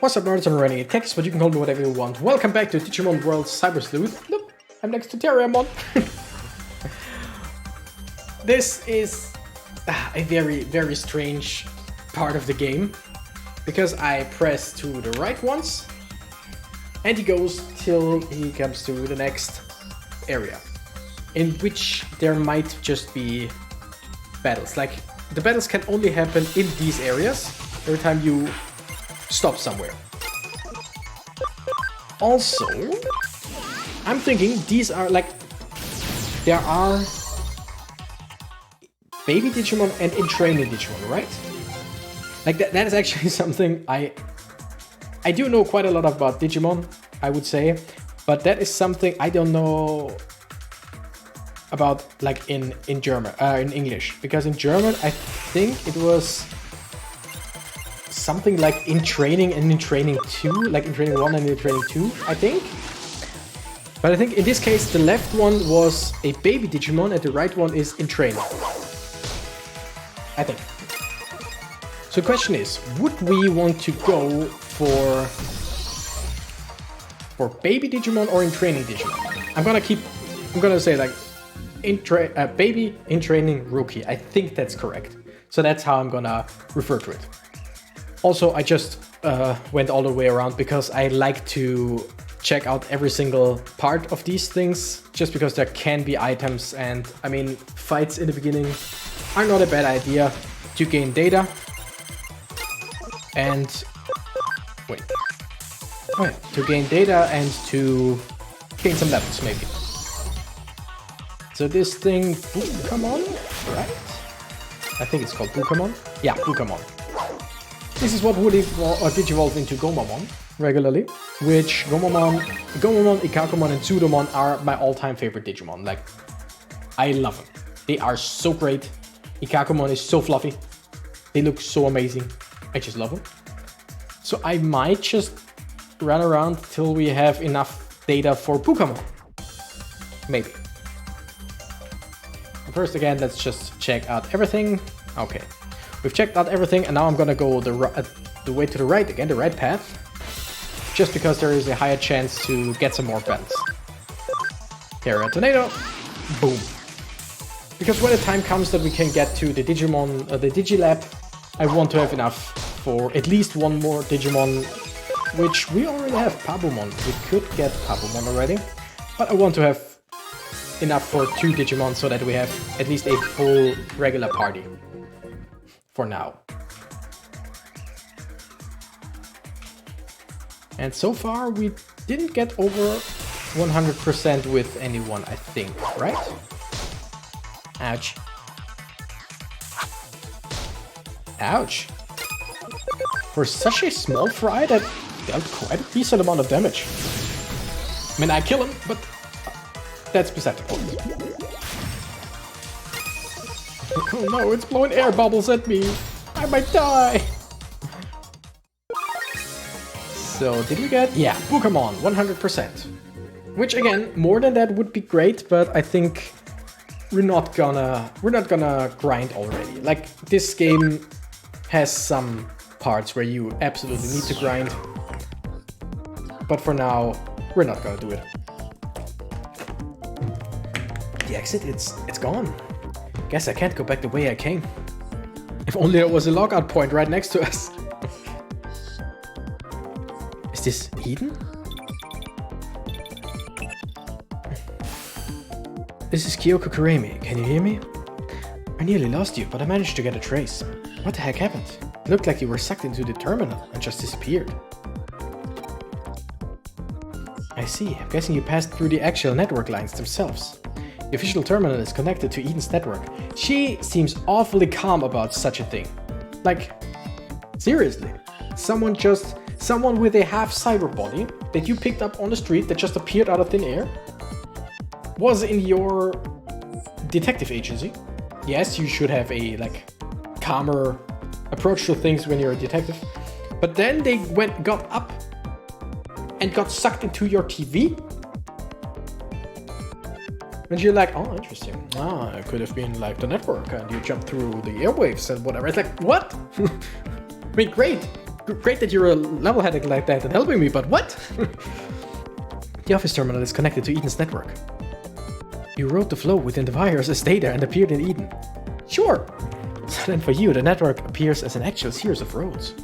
What's up, nerds? I'm Renegade Cactus, but you can call me whatever you want. Welcome back to Digimon World Cyber Sleuth. Look, I'm next to Terriamon. This is a very, very strange part of the game, because I press to the right once, and he goes till he comes to the next area, in which there might just be battles. Like, the battles can only happen in these areas every time you stop somewhere. Also, I'm thinking these are like, there are baby Digimon and in training Digimon, right? Like that is actually something I do know quite a lot about Digimon, I would say, but that is something I don't know about, like in German, in English, because in German I think it was something like in training and in training 2, like in training 1 and in training 2, I think. But I think in this case the left one was a baby Digimon and the right one is in training, I think. So the question is, would we want to go for baby Digimon or in training Digimon? I'm gonna say like baby in training rookie. I think that's correct. So that's how I'm gonna refer to it. Also, I just went all the way around because I like to check out every single part of these things, just because there can be items, and I mean, fights in the beginning are not a bad idea to gain data. And to gain data and to gain some levels, maybe. So this thing, Bukamon, right? I think it's called Bukamon. Yeah, Bukamon. This is what would digivolve into Gomamon regularly, which Gomamon, Ikakumon, and Tsudomon are my all-time favorite Digimon. Like, I love them. They are so great. Ikakumon is so fluffy. They look so amazing. I just love them. So I might just run around till we have enough data for Bukamon. Maybe. First, again, let's just check out everything. Okay. We've checked out everything, and now I'm gonna go the way to the right again, the right path, just because there is a higher chance to get some more battles. Terra Tornado, boom. Because when the time comes that we can get to the Digimon, the Digilab, I want to have enough for at least one more Digimon, which we already have Pabumon. We could get Pabumon already, but I want to have enough for 2 Digimon so that we have at least a full regular party. For now. And so far we didn't get over 100% with anyone, I think, right? Ouch. Ouch. For such a small fry, that dealt quite a decent amount of damage. I mean, I kill him, but that's beside the point. Oh no, it's blowing air bubbles at me. I might die. So, did we get? Yeah, Bukamon, 100%. Which again, more than that would be great, but I think we're not gonna grind already. Like, this game has some parts where you absolutely need to grind. But for now, we're not gonna do it. The exit, it's gone. Guess I can't go back the way I came. If only there was a logout point right next to us. Is this Eden? This is Kyoko Kuremi. Can you hear me? I nearly lost you, but I managed to get a trace. What the heck happened? It looked like you were sucked into the terminal and just disappeared. I see. I'm guessing you passed through the actual network lines themselves. The official terminal is connected to Eden's network. She seems awfully calm about such a thing. Like, seriously. Someone with a half cyber body that you picked up on the street that just appeared out of thin air was in your detective agency. Yes, you should have a, like, calmer approach to things when you're a detective. But then they got up and got sucked into your TV? And you're like, oh, interesting. Ah, it could have been like the network, and you jump through the airwaves and whatever. It's like, what? I mean, great. Great that you're level-headed like that and helping me, but what? The office terminal is connected to Eden's network. You wrote the flow within the wires as data and appeared in Eden. Sure! So then for you, the network appears as an actual series of roads.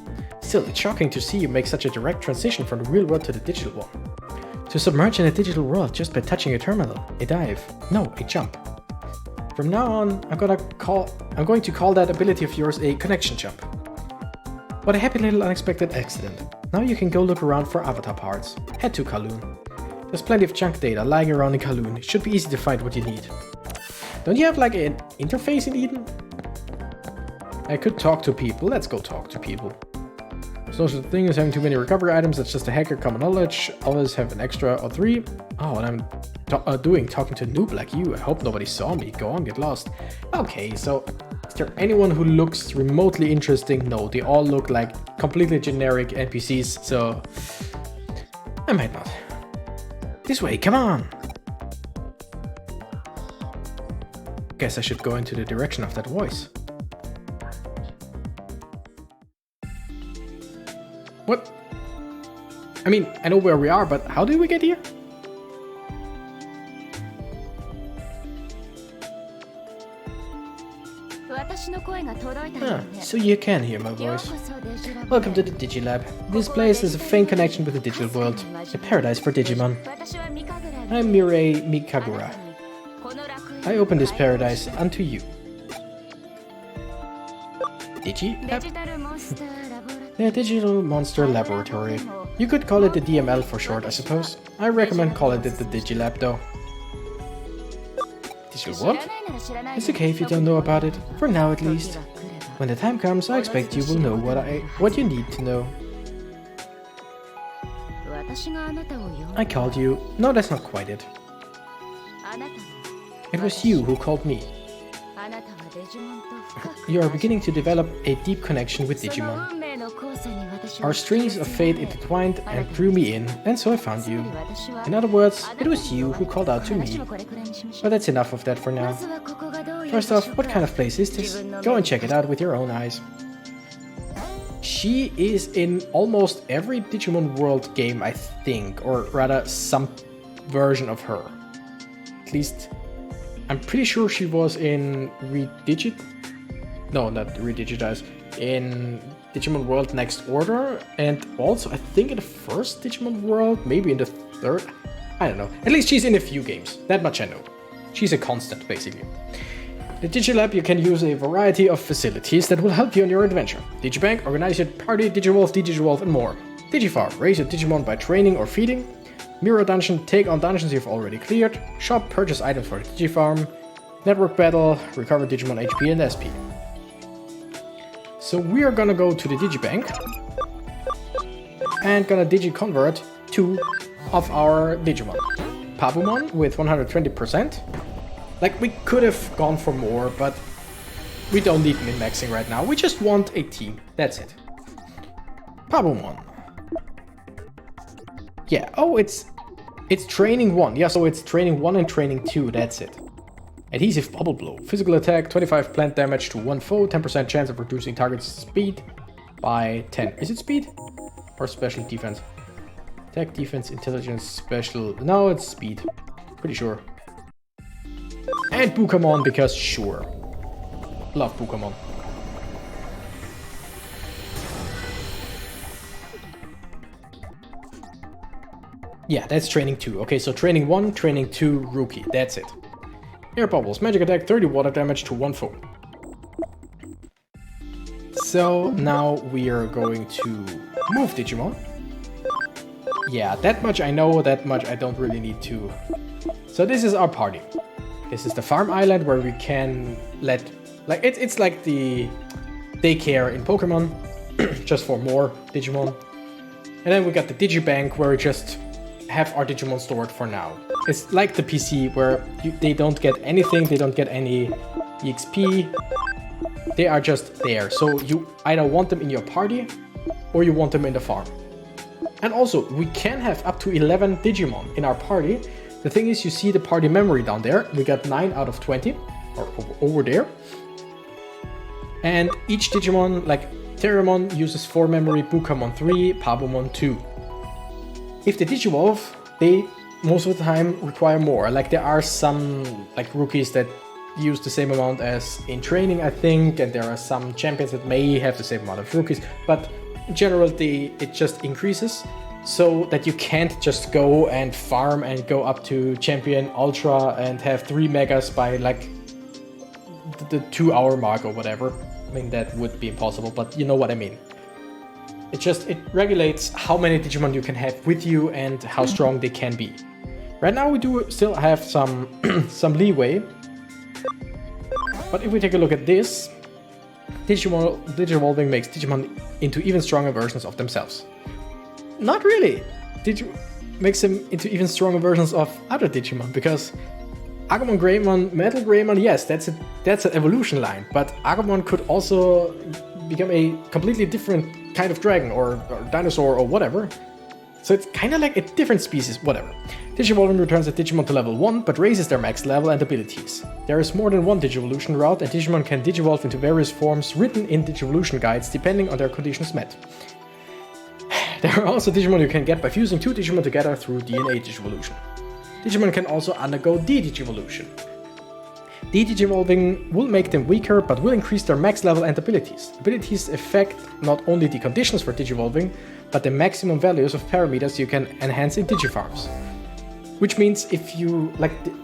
Still, it's shocking to see you make such a direct transition from the real world to the digital one. To submerge in a digital world just by touching a terminal, a dive, no, a jump. From now on, I'm going to call that ability of yours a connection jump. What a happy little unexpected accident. Now you can go look around for avatar parts. Head to Kowloon. There's plenty of junk data lying around in Kowloon. It should be easy to find what you need. Don't you have like an interface in Eden? I could talk to people. Let's go talk to people. Social thing is having too many recovery items. That's just a hacker common knowledge. Others have an extra or 3. Oh, and I'm talking to a noob like you. I hope nobody saw me. Go on, get lost. Okay, so is there anyone who looks remotely interesting? No, they all look like completely generic NPCs, so I might not. This way, come on! Guess I should go into the direction of that voice. What? I mean, I know where we are, but how did we get here? Ah, so you can hear my voice. Welcome to the Digilab. This place is a faint connection with the digital world, a paradise for Digimon. I'm Mirei Mikagura. I open this paradise unto you. Digilab? The Digital Monster Laboratory. You could call it the DML for short, I suppose. I recommend calling it the Digilab though. Digital what? It's okay if you don't know about it, for now at least. When the time comes, I expect you will know what you need to know. I called you. No, that's not quite it. It was you who called me. You are beginning to develop a deep connection with Digimon. Our strings of fate intertwined and drew me in, and so I found you. In other words, it was you who called out to me. But that's enough of that for now. First off, what kind of place is this? Go and check it out with your own eyes. She is in almost every Digimon World game, I think, or rather some version of her. At least, I'm pretty sure she was in No, not Redigitize. In Digimon World Next Order, and also I think in the first Digimon World, maybe in the third. I don't know. At least she's in a few games. That much I know. She's a constant, basically. The Digilab, you can use a variety of facilities that will help you on your adventure. Digibank, organize your party, Digivolve, Digivolve, and more. Digifarm, raise your Digimon by training or feeding. Mirror Dungeon, take on dungeons you've already cleared. Shop, purchase items for the Digifarm. Network Battle, recover Digimon HP and SP. So we are gonna go to the Digibank and gonna Digiconvert 2 of our Digimon. Pavumon with 120%. Like, we could have gone for more, but we don't need min-maxing right now. We just want a team. That's it. Pavumon. Yeah, oh, it's training 1. Yeah, so it's training 1 and training 2. That's it. Adhesive Bubble Blow. Physical attack, 25 plant damage to one foe, 10% chance of reducing target's speed by 10. Is it speed? Or special defense? Attack, defense, intelligence, special... No, it's speed. Pretty sure. And Bukamon, because sure. Love Bukamon. Yeah, that's training 2. Okay, so training 1, training 2, rookie. That's it. Air Bubbles, magic attack, 30 water damage to one foe. So now we are going to move Digimon. Yeah, that much I know, that much I don't really need to. So this is our party. This is the farm island where we can let... Like, it's like the daycare in Pokemon, just for more Digimon. And then we got the Digibank where we just have our Digimon stored for now. It's like the PC where they don't get anything, they don't get any EXP. They are just there. So you either want them in your party or you want them in the farm. And also, we can have up to 11 Digimon in our party. The thing is, you see the party memory down there. We got 9 out of 20, or over there. And each Digimon, like Terramon uses 4 memory, Bukamon 3, Pabomon 2. If they Digivolve, they most of the time require more. Like there are some like rookies that use the same amount as in training, I think, and there are some champions that may have the same amount of rookies, but in general it just increases so that you can't just go and farm and go up to champion ultra and have 3 megas by like the 2-hour mark or whatever. I mean, that would be impossible, but you know what I mean. It regulates how many Digimon you can have with you and how strong they can be. Right now we do still have some some leeway, but if we take a look at this, Digivolving makes Digimon into even stronger versions of themselves. Not really. Makes them into even stronger versions of other Digimon, because Agumon Greymon, Metal Greymon, yes, that's an evolution line, but Agumon could also become a completely different kind of dragon or dinosaur or whatever. So it's kind of like a different species, whatever. Digivolving returns a Digimon to level 1, but raises their max level and abilities. There is more than one Digivolution route, and Digimon can Digivolve into various forms written in Digivolution guides depending on their conditions met. There are also Digimon you can get by fusing 2 Digimon together through DNA Digivolution. Digimon can also undergo De-Digivolution. De-Digivolving will make them weaker, but will increase their max level and abilities. Abilities affect not only the conditions for Digivolving, but the maximum values of parameters you can enhance in Digifarms. Which means if you,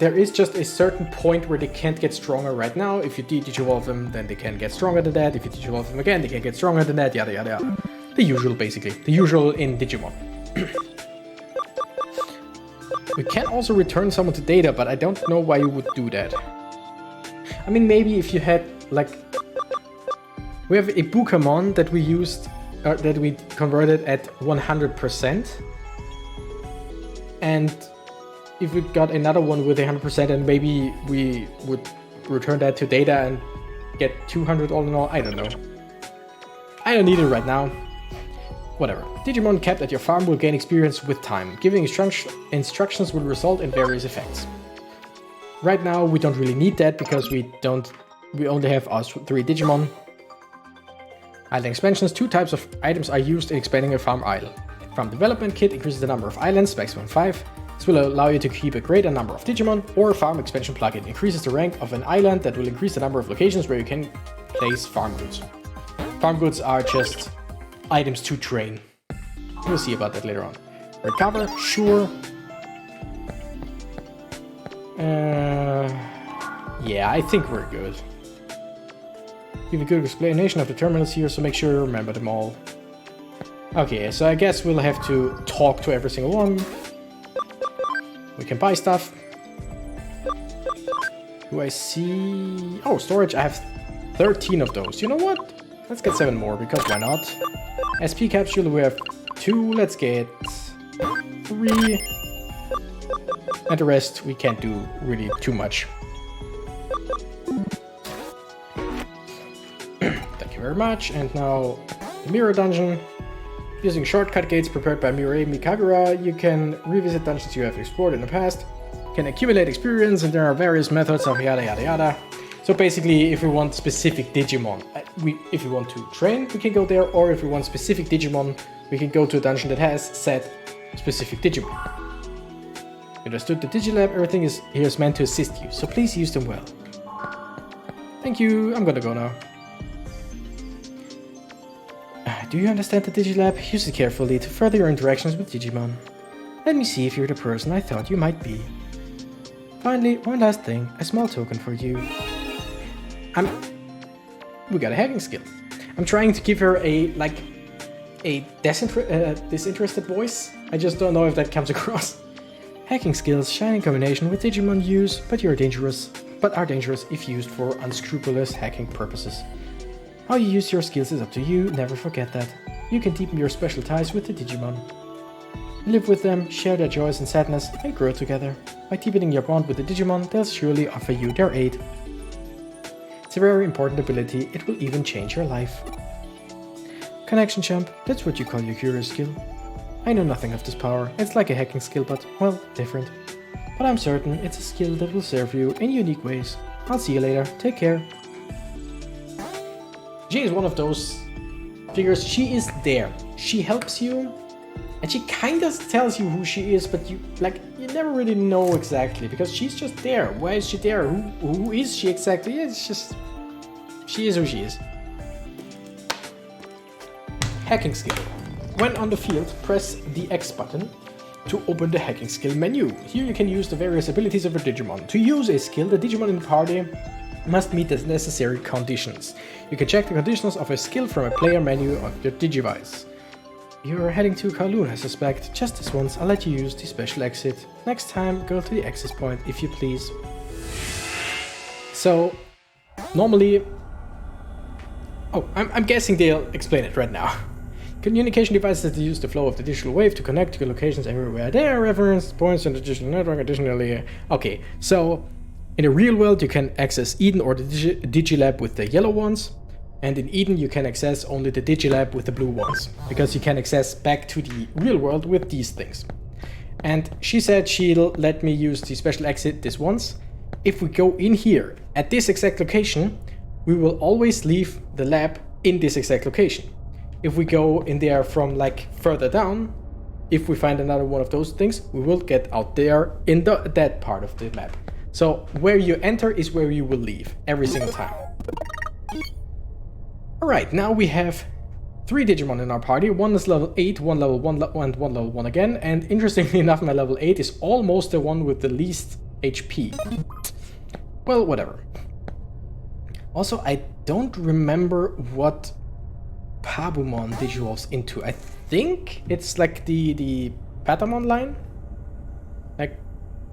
there is just a certain point where they can't get stronger right now. If you De-Digivolve them, then they can get stronger than that. If you Digivolve them again, they can get stronger than that, yada yada yada. The usual, basically. The usual in Digimon. We can also return someone to data, but I don't know why you would do that. I mean, maybe if you had, we have a Bukamon that we used, that we converted at 100%. And if we got another one with 100%, and maybe we would return that to data and get 200 all in all, I don't know. I don't need it right now. Whatever. Digimon kept at your farm will gain experience with time. Giving instructions will result in various effects. Right now we don't really need that because we only have our 3 Digimon. Island expansions. 2 types of items are used in expanding a farm isle. Farm development kit increases the number of islands, maximum 5. This will allow you to keep a greater number of Digimon, or farm expansion plugin increases the rank of an island that will increase the number of locations where you can place farm goods. Farm goods are just items to train. We'll see about that later on. Recover, sure. Yeah, I think we're good. Give a good explanation of the terminals here, so make sure you remember them all. Okay, so I guess we'll have to talk to every single one. We can buy stuff. Do I see... Oh, storage, I have 13 of those. You know what? Let's get 7 more, because why not? SP capsule, we have 2. Let's get 3. And the rest, we can't do really too much. Thank you very much. And now, the Mirror Dungeon. Using shortcut gates prepared by Mirai Mikagura, you can revisit dungeons you have explored in the past. Can accumulate experience, and there are various methods of yada yada yada. So basically, if we want specific Digimon, if we want to train, we can go there, or if we want specific Digimon, we can go to a dungeon that has set specific Digimon. Understood the Digilab, everything here is meant to assist you, so please use them well. Thank you, I'm gonna go now. Do you understand the Digilab? Use it carefully to further your interactions with Digimon. Let me see if you're the person I thought you might be. Finally, one last thing, a small token for you. We got a hacking skill. I'm trying to give her a disinterested voice. I just don't know if that comes across. Hacking skills shine in combination with Digimon use, but are dangerous if used for unscrupulous hacking purposes. How you use your skills is up to you, never forget that. You can deepen your special ties with the Digimon. Live with them, share their joys and sadness, and grow together. By deepening your bond with the Digimon, they'll surely offer you their aid. It's a very important ability, it will even change your life. Connection Champ, that's what you call your curious skill. I know nothing of this power, it's like a hacking skill but, well, different. But I'm certain it's a skill that will serve you in unique ways. I'll see you later, take care. She is one of those figures, she is there. She helps you, and she kind of tells you who she is, but you never really know exactly, because she's just there. Why is she there? Who is she exactly? It's just, she is who she is. Hacking skill. When on the field, press the X button to open the hacking skill menu. Here you can use the various abilities of your Digimon. To use a skill, the Digimon in the party must meet the necessary conditions. You can check the conditions of a skill from a player menu on your Digivice. You're heading to Kowloon, I suspect. Just this once, I'll let you use the special exit. Next time, go to the access point, if you please. So, normally... Oh, I'm guessing they'll explain it right now. Communication devices that use the flow of the digital wave to connect to locations everywhere. There are reference points in the digital network. Additionally, okay, so in the real world you can access Eden or the Digilab with the yellow ones, and in Eden you can access only the Digilab with the blue ones, because you can access back to the real world with these things. And she said she'll let me use the special exit this once. If we go in here at this exact location, we will always leave the lab in this exact location. If we go in there from like further down, if we find another one of those things, we will get out there in that part of the map. So where you enter is where you will leave every single time. Alright, now we have 3 Digimon in our party. One is level 8, one level 1 and one level 1 again. And interestingly enough, my level 8 is almost the one with the least HP. Well, whatever. Also, I don't remember what Pabumon digivolves into. I think it's like the Patamon line, like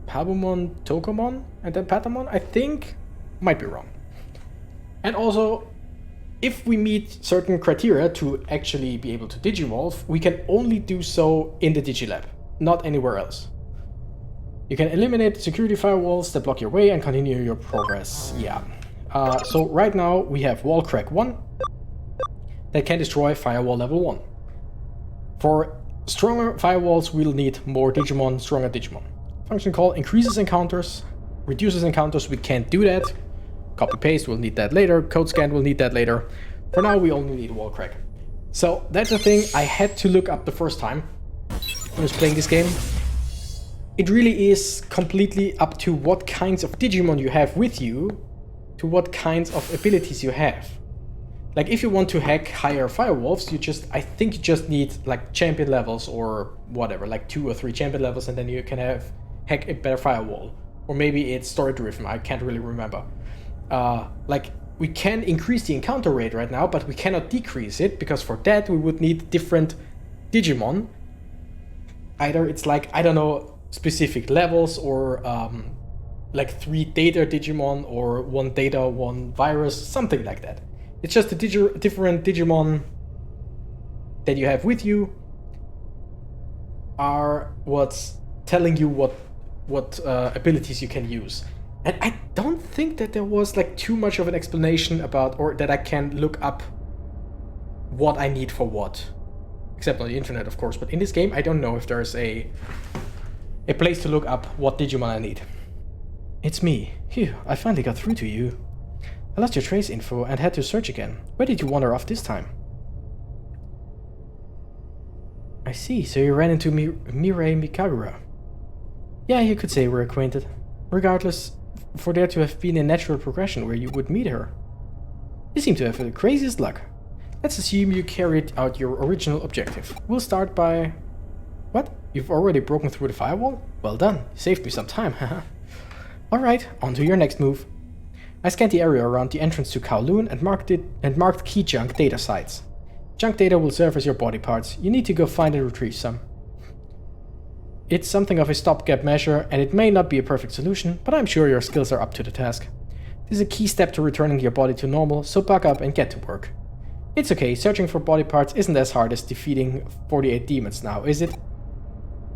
Pabumon, Tokomon, and then Patamon. I think, might be wrong. And also, if we meet certain criteria to actually be able to digivolve, we can only do so in the Digilab, not anywhere else. You can eliminate security firewalls that block your way and continue your progress. Yeah. So right now we have Wall Crack 1. That can destroy firewall level 1. For stronger firewalls, we'll need more Digimon, stronger Digimon. Function call increases encounters, reduces encounters, we can't do that. Copy paste, we'll need that later. Code scan, we'll need that later. For now, we only need wall crack. So that's the thing I had to look up the first time when I was playing this game. It really is completely up to what kinds of Digimon you have with you, to what kinds of abilities you have. Like if you want to hack higher firewalls, I think you just need like champion levels or whatever, like 2 or 3 champion levels, and then you can hack a better firewall. Or maybe it's story driven, I can't really remember. Like we can increase the encounter rate right now, but we cannot decrease it, because for that we would need different Digimon. Either it's like, I don't know, specific levels, or like 3 data Digimon, or 1 data, 1 virus, something like that. It's just the different Digimon that you have with you are what's telling you what abilities you can use. And I don't think that there was like too much of an explanation about, or that I can look up what I need for what. Except on the internet, of course. But in this game, I don't know if there's a place to look up what Digimon I need. It's me. Phew, I finally got through to you. I lost your trace info and had to search again. Where did you wander off this time? I see, so you ran into Mirai Mikagura. Yeah, you could say we're acquainted. Regardless, for there to have been a natural progression where you would meet her. You seem to have the craziest luck. Let's assume you carried out your original objective. We'll start by... What? You've already broken through the firewall? Well done, you saved me some time, haha. Alright, on to your next move. I scanned the area around the entrance to Kowloon and marked key junk data sites. Junk data will serve as your body parts. You need to go find and retrieve some. It's something of a stopgap measure, and it may not be a perfect solution, but I'm sure your skills are up to the task. This is a key step to returning your body to normal, so buck up and get to work. It's okay, searching for body parts isn't as hard as defeating 48 demons now, is it?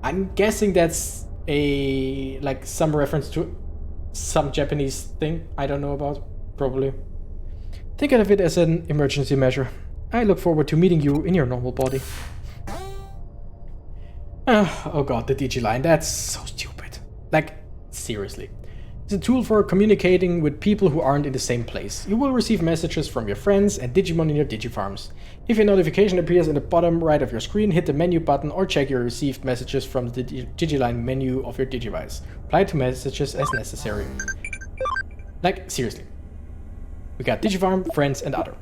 I'm guessing that's like some reference to some Japanese thing I don't know about, probably. Think of it as an emergency measure. I look forward to meeting you in your normal body. Oh god, the Digiline, that's so stupid. Like, seriously. It's a tool for communicating with people who aren't in the same place. You will receive messages from your friends and Digimon in your Digifarms. If a notification appears in the bottom right of your screen, hit the menu button or check your received messages from the Digiline menu of your Digivice. Reply to messages as necessary. Like, seriously. We got Digifarm, Friends, and Other.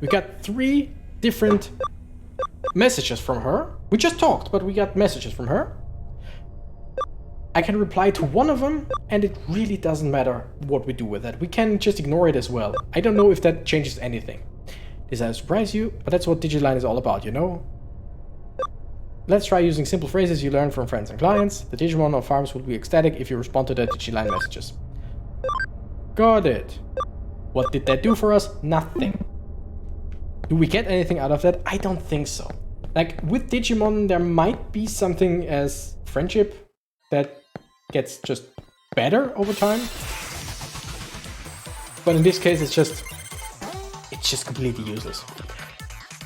We got 3 different messages from her. We just talked, but we got messages from her. I can reply to one of them, and it really doesn't matter what we do with that. We can just ignore it as well. I don't know if that changes anything. This will surprise you, but that's what Digiline is all about, you know? Let's try using simple phrases you learn from friends and clients. The Digimon or farms will be ecstatic if you respond to the Digiline messages. Got it. What did that do for us? Nothing. Do we get anything out of that? I don't think so. Like, with Digimon, there might be something as friendship that gets just better over time. But in this case, it's just completely useless.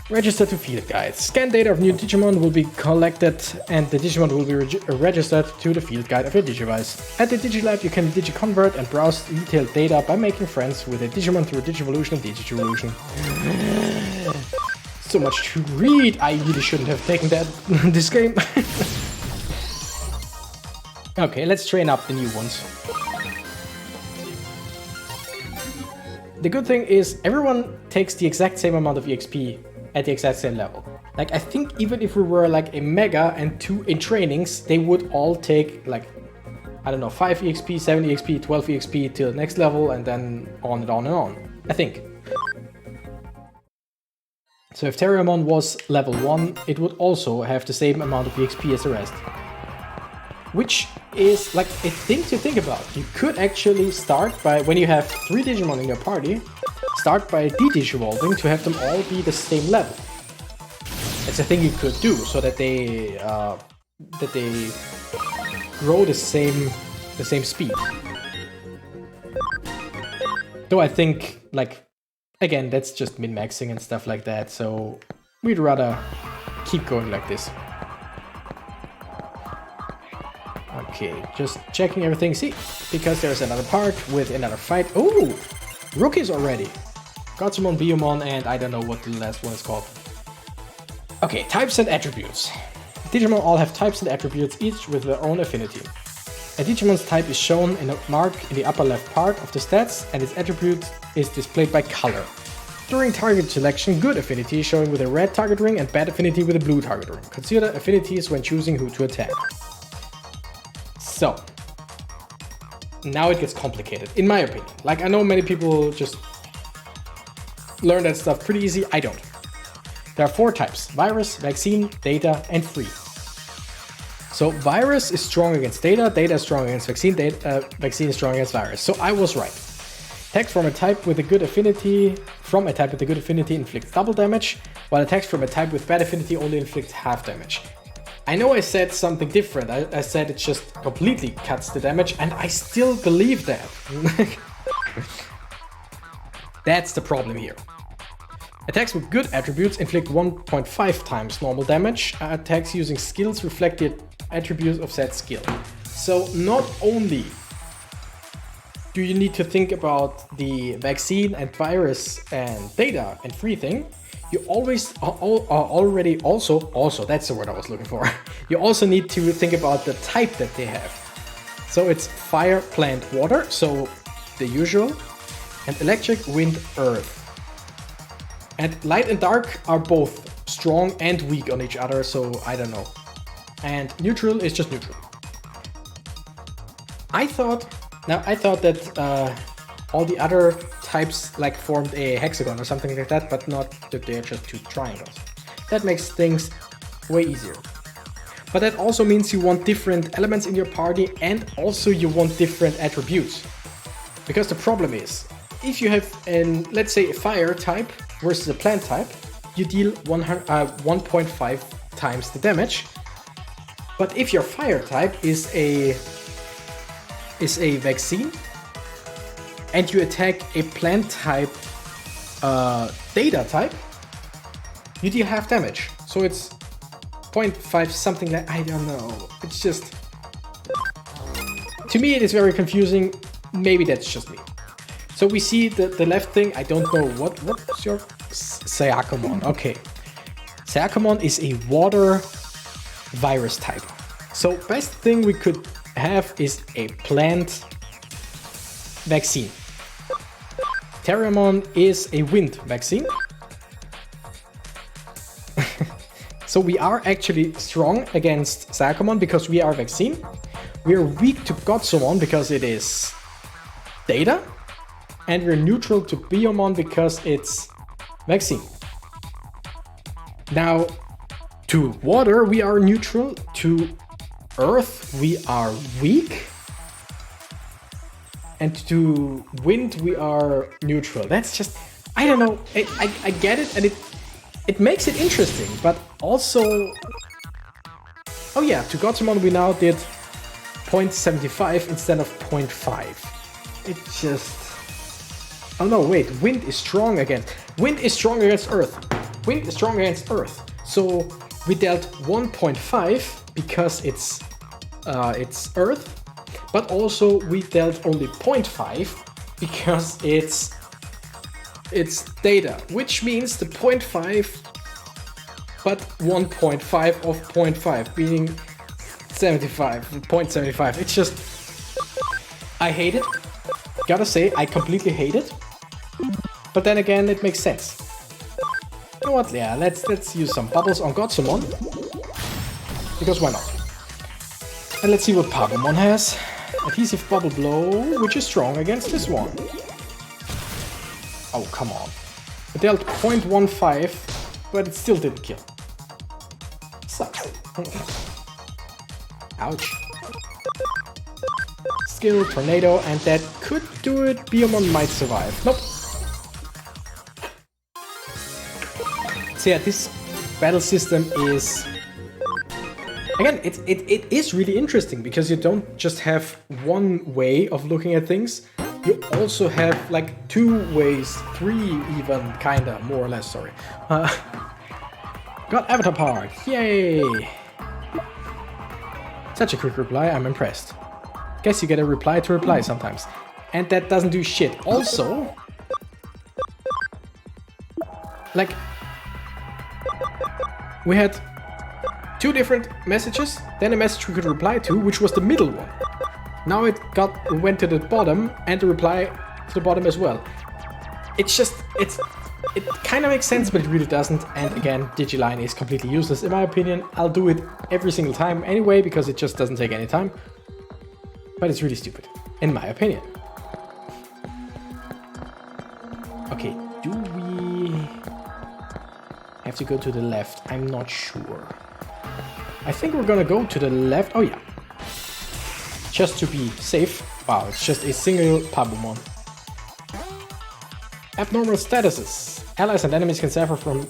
Register to field guide. Scan data of new Digimon will be collected and the Digimon will be registered to the field guide of your Digivice. At the Digilab, you can digiconvert and browse detailed data by making friends with a Digimon through Digivolution and De-Digivolution. So much to read. I really shouldn't have taken that this game. Okay, let's train up the new ones. The good thing is everyone takes the exact same amount of EXP at the exact same level. Like, I think even if we were like a Mega and 2 in trainings, they would all take like, I don't know, 5 EXP, 7 EXP, 12 EXP till the next level, and then on and on and on, I think. So if Terriermon was level 1, it would also have the same amount of EXP as the rest. Which is like a thing to think about. You could actually start by, when you have 3 Digimon in your party, start by de-digivolving to have them all be the same level. It's a thing you could do so that they grow the same speed. Though I think, like, again, that's just min-maxing and stuff like that, so we'd rather keep going like this. Okay, just checking everything. See, because there's another part with another fight. Oh, rookies already. Gotsumon, Biyomon, and I don't know what the last one is called. Okay, types and attributes. Digimon all have types and attributes, each with their own affinity. A Digimon's type is shown in a mark in the upper left part of the stats, and its attribute is displayed by color. During target selection, good affinity is shown with a red target ring and bad affinity with a blue target ring. Consider affinities when choosing who to attack. So, now it gets complicated, in my opinion. Like, I know many people just learn that stuff pretty easy. I don't. There are 4 types: virus, vaccine, data, and free. So virus is strong against data, data is strong against vaccine, vaccine is strong against virus. So I was right. Attacks from a type with a good affinity inflict double damage, while attacks from a type with bad affinity only inflict half damage. I know I said something different. I said it just completely cuts the damage, and I still believe that. That's the problem here. Attacks with good attributes inflict 1.5 times normal damage. Attacks using skills reflect the attributes of said skill. So not only do you need to think about the vaccine and virus and data and free thing, you always already also that's the word I was looking for. You also need to think about the type that they have. So it's fire, plant, water, so the usual, and electric, wind, earth. And light and dark are both strong and weak on each other, so I don't know. And neutral is just neutral. I thought that all the other types like formed a hexagon or something like that, but not that they're just 2 triangles. That makes things way easier. But that also means you want different elements in your party, and also you want different attributes. Because the problem is, if you have let's say a fire type versus a plant type, you deal 1.5 times the damage. But if your fire type is a vaccine, and you attack a plant type data type, you deal half damage. So it's 0.5 something like, I don't know. It's just, to me it is very confusing. maybe that's just me. So we see the left thing. I don't know what's your Sayakomon. Okay, Sayakomon is a water virus type. So best thing we could have is a plant vaccine. Terriermon is a wind vaccine. So we are actually strong against Sayakomon because we are vaccine. We are weak to Godsomon because it is data. And we're neutral to Biomon because it's vaccine. Now, to water we are neutral. To earth we are weak. And to wind we are neutral. That's just, I don't know. I get it, and it makes it interesting, but also, oh yeah, to Godsomon we now did 0.75 instead of 0.5. It just, oh no, wait, wind is strong against earth. Wind is strong against earth. So we dealt 1.5 because it's earth, but also we dealt only 0.5 because it's data, which means the 0.5 but 1.5 of 0.5 being 0.75. It's just, I hate it. Gotta say, I completely hate it. But then again, it makes sense. You know what? Yeah, let's use some bubbles on Godsomon. Because why not? And let's see what Pabomon has. Adhesive Bubble Blow, which is strong against this one. Oh, come on. It dealt 0.15, but it still didn't kill. Sucks. Ouch. Skill, Tornado, and that could do it. Biomon might survive. Nope. So yeah, this battle system is... Again, it is really interesting because you don't just have one way of looking at things. You also have like 2 ways, 3 even, kinda, more or less, sorry. Got Avatar Park, yay! Such a quick reply, I'm impressed. Guess you get a reply to reply sometimes. And that doesn't do shit. Also, like, we had 2 different messages, then a message we could reply to, which was the middle one. Now it went to the bottom, and the reply to the bottom as well. It's just, it kind of makes sense, but it really doesn't. And again, Digiline is completely useless in my opinion. I'll do it every single time anyway, because it just doesn't take any time. But it's really stupid, in my opinion. Okay, do we have to go to the left? I'm not sure. I think we're gonna go to the left. Oh yeah. Just to be safe. Wow, it's just a single Pabomon. Abnormal statuses. Allies and enemies can suffer from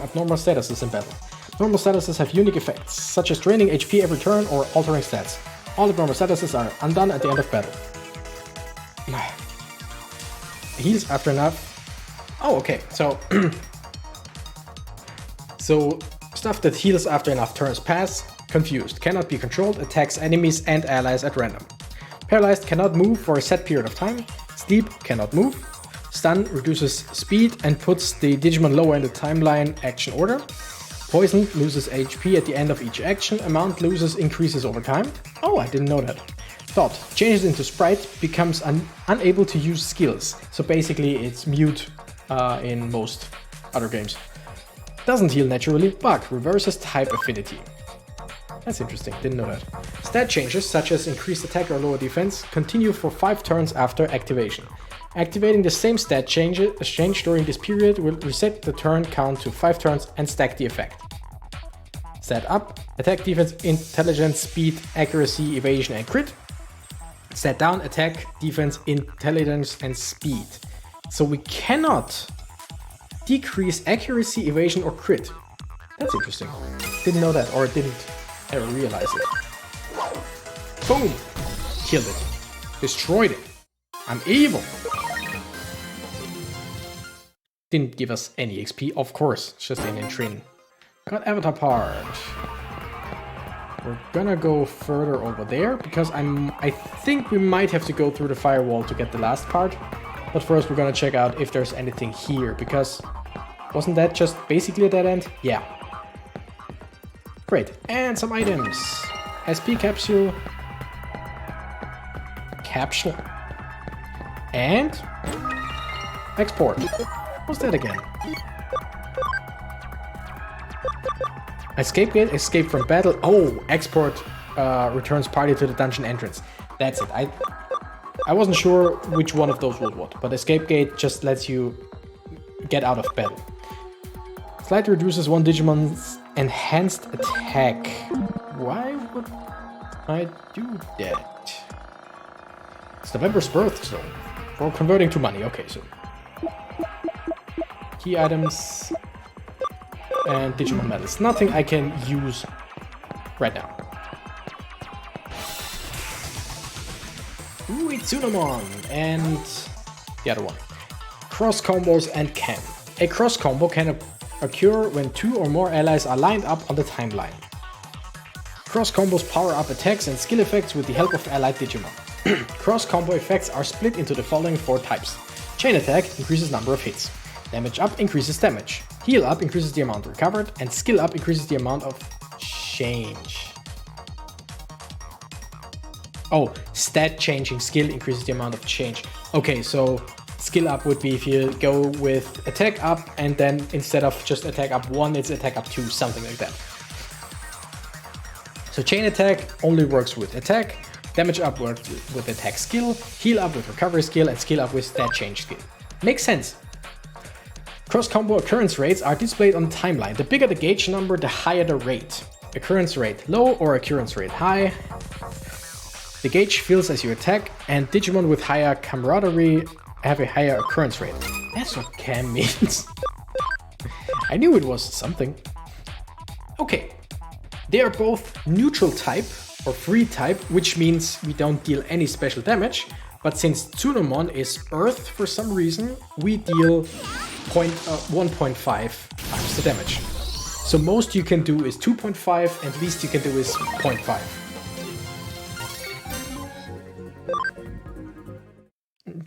abnormal statuses in battle. Normal statuses have unique effects, such as draining HP every turn or altering stats. All abnormal statuses are undone at the end of battle. Heals after enough. Oh, okay. So, stuff that heals after enough turns pass. Confused. Cannot be controlled. Attacks enemies and allies at random. Paralyzed. Cannot move for a set period of time. Sleep. Cannot move. Stun reduces speed and puts the Digimon lower in the timeline action order. Poisoned loses HP at the end of each action. Amount increases over time. Oh, I didn't know that. Thought changes into sprite, becomes unable to use skills. So basically it's mute in most other games. Doesn't heal naturally, but reverses type affinity. That's interesting, didn't know that. Stat changes, such as increased attack or lower defense, continue for 5 turns after activation. Activating the same stat change during this period will reset the turn count to 5 turns and stack the effect. Stat up, attack, defense, intelligence, speed, accuracy, evasion, and crit. Stat down, attack, defense, intelligence, and speed. So we cannot decrease accuracy, evasion, or crit. That's interesting. Didn't know that, or didn't ever realize it. Boom! Killed it. Destroyed it. I'm evil. Didn't give us any XP, of course. It's just an entrain. Got Avatar part. we're gonna go further over there because I think we might have to go through the firewall to get the last part. But first we're gonna check out if there's anything here, because wasn't that just basically a dead end? Yeah. Great, and some items. SP capsule. Capsule. And export. What's that again? Escape gate, escape from battle. Oh, export returns party to the dungeon entrance. That's it. I wasn't sure which one of those would what, but escape gate just lets you get out of battle. Slightly reduces one Digimon's enhanced attack. Why would I do that? It's November's birth zone. For converting to money. Okay, so key items and Digimon medals. Nothing I can use right now. Ooh, it's Tsunomon and the other one. Cross combos and can. A cross combo can occur when 2 or more allies are lined up on the timeline. Cross combos power up attacks and skill effects with the help of allied Digimon. Cross combo effects are split into the following 4 types. Chain attack increases number of hits. Damage up increases damage. Heal up increases the amount recovered. And skill up increases the amount of change. Oh, stat changing skill increases the amount of change. Okay, so skill up would be if you go with attack up and then instead of just attack up 1, it's attack up 2, something like that. So chain attack only works with attack. Damage up works with attack skill, heal up with recovery skill, and skill up with stat change skill. Makes sense. Cross-combo occurrence rates are displayed on the timeline. The bigger the gauge number, the higher the rate. Occurrence rate low or occurrence rate high. The gauge fills as you attack, and Digimon with higher camaraderie have a higher occurrence rate. That's what cam means. I knew it was something. Okay. They are both neutral type or free type, which means we don't deal any special damage. But since Tsunomon is Earth for some reason, we deal 1.5 times the damage. So most you can do is 2.5 and least you can do is 0.5.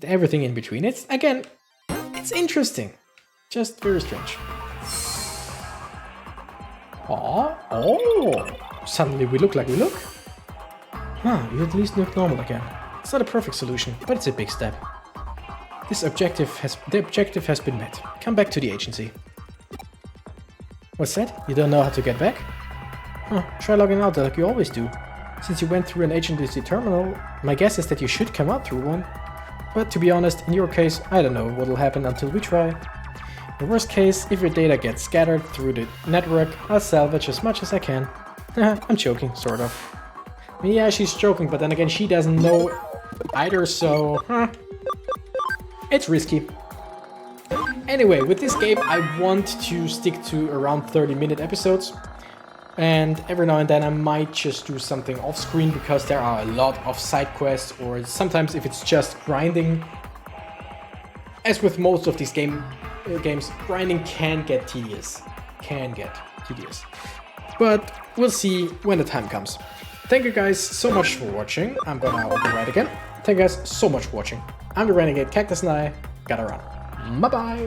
Everything in between. It's, again, it's interesting. Just very strange. Aww. Oh! Suddenly we look like we look. Huh, you at least look normal again. It's not a perfect solution, but it's a big step. The objective has been met. Come back to the agency. What's that? You don't know how to get back? Huh, try logging out like you always do. Since you went through an agency terminal, my guess is that you should come out through one. But to be honest, in your case, I don't know what'll happen until we try. In the worst case, if your data gets scattered through the network, I'll salvage as much as I can. I'm joking, sort of. Yeah, she's joking, but then again, she doesn't know either, so it's risky. Anyway, with this game, I want to stick to around 30-minute episodes. And every now and then I might just do something off screen because there are a lot of side quests, or sometimes if it's just grinding. As with most of these games, grinding can get tedious. But we'll see when the time comes. Thank you guys so much for watching. I'm gonna override again. Thank you guys so much for watching. I'm the Renegade Cactus and I gotta run. Bye bye!